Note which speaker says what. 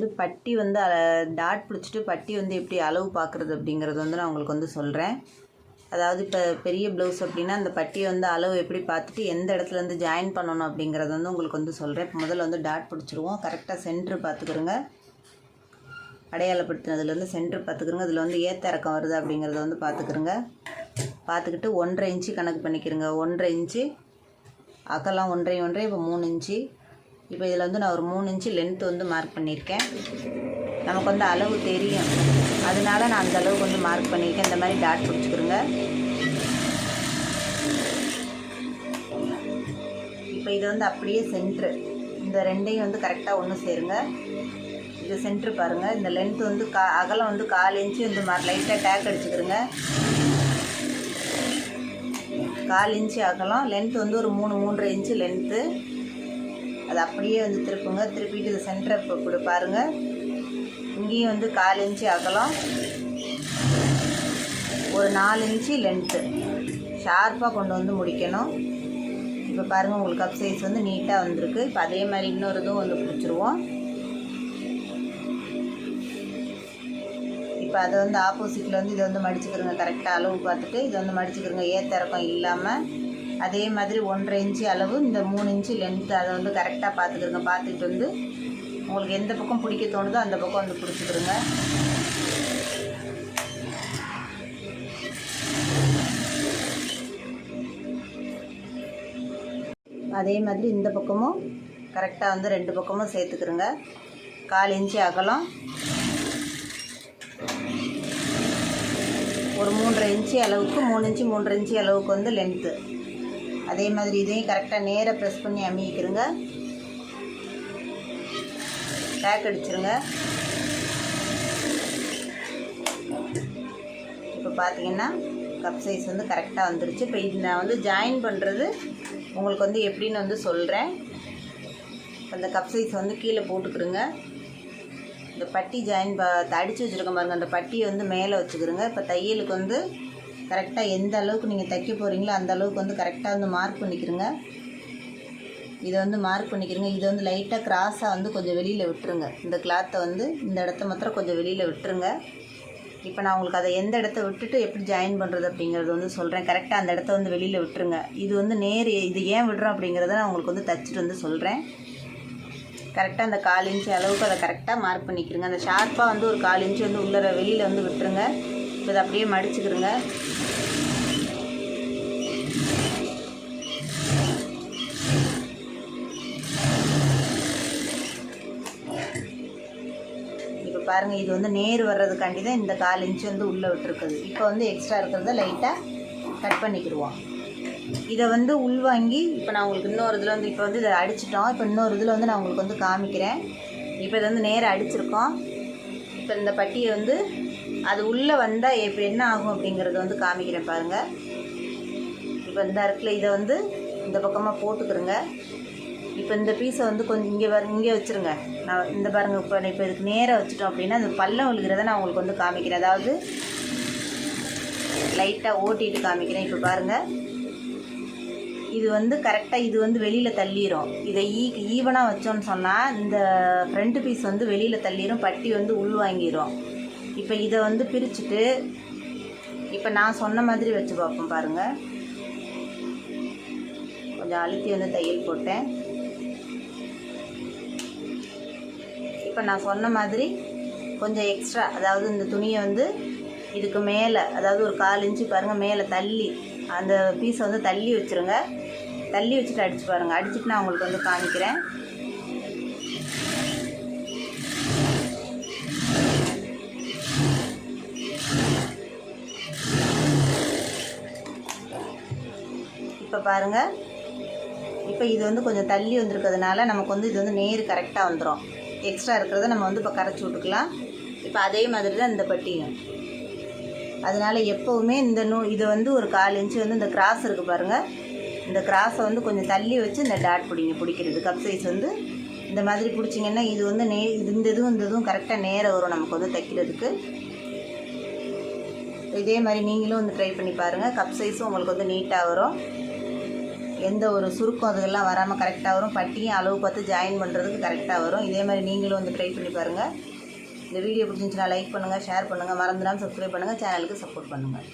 Speaker 1: வந்து பட்டி வந்து டாட் பிடிச்சிட்டு பட்டி வந்து எப்படி அளவு பார்க்குறது அப்படிங்கிறது வந்து நான் உங்களுக்கு வந்து சொல்கிறேன். அதாவது இப்போ பெரிய ப்ளவுஸ் அப்படின்னா அந்த பட்டியை வந்து அளவு எப்படி பார்த்துட்டு எந்த இடத்துல வந்து ஜாயின் பண்ணணும் அப்படிங்கிறது வந்து உங்களுக்கு வந்து சொல்கிறேன். இப்போ முதல்ல வந்து டாட் பிடிச்சிருவோம். கரெக்டாக சென்ட்ரு பார்த்துக்கிறோங்க. அடையாளப்படுத்தினதுலேருந்து சென்ட்ரு பார்த்துக்கிறோங்க. இதில் வந்து ஏற்ற இறக்கம் வருது அப்படிங்கிறத வந்து பார்த்துக்கிறோங்க. பார்த்துக்கிட்டு 1.5 இன்ச்சு கணக்கு பண்ணிக்கிறோங்க. 1.5 இன்ச்சு அகலம் 1.5 இப்போ 3 இன்ச்சு. இப்போ இதில் வந்து நான் ஒரு 3 இன்ச்சு லென்த்து வந்து மார்க் பண்ணியிருக்கேன். நமக்கு வந்து அளவு தெரியும், அதனால நான் அந்த அளவுக்கு வந்து மார்க் பண்ணியிருக்கேன். இந்த மாதிரி டாட் பிடிச்சிக்கிறோங்க. இப்போ இது வந்து அப்படியே சென்ட்ரு, இந்த ரெண்டையும் வந்து கரெக்டாக ஒன்று சேருங்க. இது சென்ட்ரு பாருங்கள். இந்த லென்த்து வந்து அகலம் வந்து 1/4 இன்ச்சு வந்து லைட்டாக டேக் அடிச்சுக்கிறோங்க. 1/4 இன்ச்சு அகலம், லென்த்து வந்து ஒரு 3-3.5 இன்ச்சு லென்த்து. அது அப்படியே வந்து திருப்புங்க. திருப்பிட்டு இது சென்டரை இப்படி பாருங்கள். இங்கேயும் வந்து 1/4 இன்ச்சு அகலம், ஒரு 4 இன்ச்சு லென்த்து. ஷார்ப்பாக கொண்டு வந்து முடிக்கணும். இப்போ பாருங்கள், உங்களுக்கு கப் சைஸ் வந்து நீட்டாக வந்திருக்கு. இப்போ அதே மாதிரி இன்னொரு இதுவும் வந்து பிடிச்சிருவோம். இப்போ அதை வந்து ஆப்போசிட்டில் வந்து இதை வந்து மடிச்சுக்கிறோங்க. கரெக்டாக அளவு பார்த்துட்டு இதை வந்து மடிச்சுக்கிறோங்க. ஏற்ற இறக்கம் இல்லாமல் அதே மாதிரி 1.5 இன்ச்சு அளவு, இந்த 3 இன்ச்சு லென்த்து, அதை வந்து கரெக்டாக பார்த்துக்கிறோங்க. பார்த்துட்டு வந்து உங்களுக்கு எந்த பக்கம் பிடிக்க தோணுதோ அந்த பக்கம் வந்து பிடிச்சிக்கிறோங்க. அதே மாதிரி இந்த பக்கமும் கரெக்டாக வந்து 2 பக்கமும் சேர்த்துக்கிறோங்க. 1/4 இன்ச்சு அகலம், ஒரு 3.5 இன்ச்சு அளவுக்கு 3 இன்ச்சு 3.5 இன்ச்சு அளவுக்கு வந்து லென்த்து. அதே மாதிரி இதையும் கரெக்டாக நேராக ப்ரெஸ் பண்ணி அமுக்கிக்கிறோங்க. டேக் அடிச்சிருங்க. இப்போ பார்த்தீங்கன்னா கப் சைஸ் வந்து கரெக்டாக வந்துருச்சு. இப்போ இது நான் வந்து ஜாயின் பண்ணுறது உங்களுக்கு வந்து எப்படின்னு வந்து சொல்கிறேன். அந்த கப் சைஸ் வந்து கீழே போட்டுக்கிறோங்க. இந்த பட்டி ஜாயின் அடித்து வச்சுருக்க பாருங்கள், அந்த பட்டியை வந்து மேலே வச்சுக்கிறோங்க. இப்போ தையலுக்கு வந்து கரெக்டாக எந்த அளவுக்கு நீங்கள் தைக்க போகிறீங்களோ அந்த அளவுக்கு வந்து கரெக்டாக வந்து மார்க் பண்ணிக்கிறோங்க. இதை வந்து மார்க் பண்ணிக்கிறோங்க. இதை வந்து லைட்டாக கிராஸாக வந்து கொஞ்சம் வெளியில் விட்டுருங்க. இந்த கிளாத்தை வந்து இந்த இடத்த மாத்திரம் கொஞ்சம் வெளியில் விட்டுருங்க. இப்போ நான் உங்களுக்கு அதை எந்த இடத்த விட்டுட்டு எப்படி ஜாயின் பண்ணுறது அப்படிங்கிறது வந்து சொல்கிறேன். கரெக்டாக அந்த இடத்த வந்து வெளியில் விட்டுருங்க. இது வந்து இது ஏன் விடுறோம் அப்படிங்கிறத நான் உங்களுக்கு வந்து தைச்சிட்டு வந்து சொல்கிறேன். கரெக்டாக அந்த 1/4 இன்ச்சு அளவுக்கு அதை கரெக்டாக மார்க் பண்ணிக்கிறோங்க. அந்த ஷார்ப்பாக வந்து ஒரு 1/4 இன்ச்சு வந்து உள்ளே வெளியில் வந்து விட்டுருங்க. இப்போ இதை அப்படியே மடிச்சுக்கிறோங்க. இப்போ பாருங்கள், இது வந்து நேர் வர்றதுக்காண்டி தான் இந்த 1/4 இன்ச்சு வந்து உள்ளே விட்டுருக்குது. இப்போ வந்து எக்ஸ்ட்ரா இருக்கிறத லைட்டாக கட் பண்ணிக்கிடுவோம். இதை வந்து உள்வாங்கி இப்போ நான் உங்களுக்கு இன்னொரு இதில் வந்து இப்போ வந்து இதை அடிச்சிட்டோம். இப்போ இன்னொரு இதில் வந்து நான் உங்களுக்கு வந்து காமிக்கிறேன். இப்போ இதை வந்து நேராக அடிச்சிருக்கோம். இப்போ இந்த பட்டியை வந்து அது உள்ளே வந்தால் இப்போ என்ன ஆகும் அப்படிங்கிறத வந்து காமிக்கிறேன் பாருங்கள். இப்போ இந்த இடத்துல இதை வந்து இந்த பக்கமாக போட்டுக்கிறோங்க. இப்போ இந்த பீஸை வந்து கொஞ்சம் இங்கே வச்சுருங்க. நான் இந்த பாருங்கள், இப்போ இதுக்கு நேராக வச்சுட்டோம் அப்படின்னா அந்த பள்ளம் விழுகிறத நான் உங்களுக்கு வந்து காமிக்கிறேன். அதாவது லைட்டாக ஓட்டிட்டு காமிக்கிறேன். இப்போ பாருங்கள், இது வந்து கரெக்டாக இது வந்து வெளியில் தள்ளிடும். இதை ஈவனாக வச்சோன்னு சொன்னால் இந்த ஃப்ரண்ட் பீஸ் வந்து வெளியில் தள்ளிடும், பட்டி வந்து உள்வாங்கிடும். இப்போ இதை வந்து பிரிச்சுட்டு இப்போ நான் சொன்ன மாதிரி வச்சு பார்ப்போம் பாருங்கள். கொஞ்சம் அழுத்தி வந்து தையல் போட்டேன். இப்போ நான் சொன்ன மாதிரி கொஞ்சம் எக்ஸ்ட்ரா, அதாவது இந்த துணியை வந்து இதுக்கு மேலே, அதாவது ஒரு 1/4 இன்ச்சு பாருங்கள் மேலே தள்ளி அந்த பீஸை வந்து தள்ளி வச்சுருங்க. தள்ளி வச்சுட்டு அடித்து பாருங்கள். அடிச்சுட்டு நான் உங்களுக்கு வந்து காமிக்கிறேன். இப்போ பாருங்கள், இப்போ இது வந்து கொஞ்சம் தள்ளி வந்திருக்கிறதுனால நமக்கு வந்து இது வந்து நேர் கரெக்டாக வந்துடும். எக்ஸ்ட்ரா இருக்கிறத நம்ம வந்து இப்போ கரைச்சி விட்டுக்கலாம். இப்போ அதே மாதிரி தான் இந்த பட்டியும். அதனால் எப்போவுமே இந்த இது வந்து ஒரு 1/4 இன்ச்சு வந்து இந்த கிராஸ் இருக்குது பாருங்கள், இந்த கிராஸை வந்து கொஞ்சம் தள்ளி வச்சு இந்த டாட் பிடிக்கிறது. கப் சைஸ் வந்து இந்த மாதிரி பிடிச்சிங்கன்னா இது வந்து இந்த இதுவும் கரெக்டாக நேராக வரும் நமக்கு வந்து தைக்கிறதுக்கு. இதே மாதிரி நீங்களும் வந்து ட்ரை பண்ணி பாருங்கள். கப் சைஸும் உங்களுக்கு வந்து நீட்டாக வரும். எந்த ஒரு சுருக்கம் அதுக்கெல்லாம் வராமல் கரெக்டாக வரும். பட்டியும் அளவு பார்த்து ஜாயின் பண்ணுறதுக்கு கரெக்டாக வரும். இதே மாதிரி நீங்களும் வந்து ட்ரை பண்ணி பாருங்கள். இந்த வீடியோ பிடிச்சிருந்துச்சுன்னா லைக் பண்ணுங்கள், ஷேர் பண்ணுங்கள், மறந்துடாமல் சப்ஸ்கிரைப் பண்ணுங்கள், சேனலுக்கு சப்போர்ட் பண்ணுங்கள்.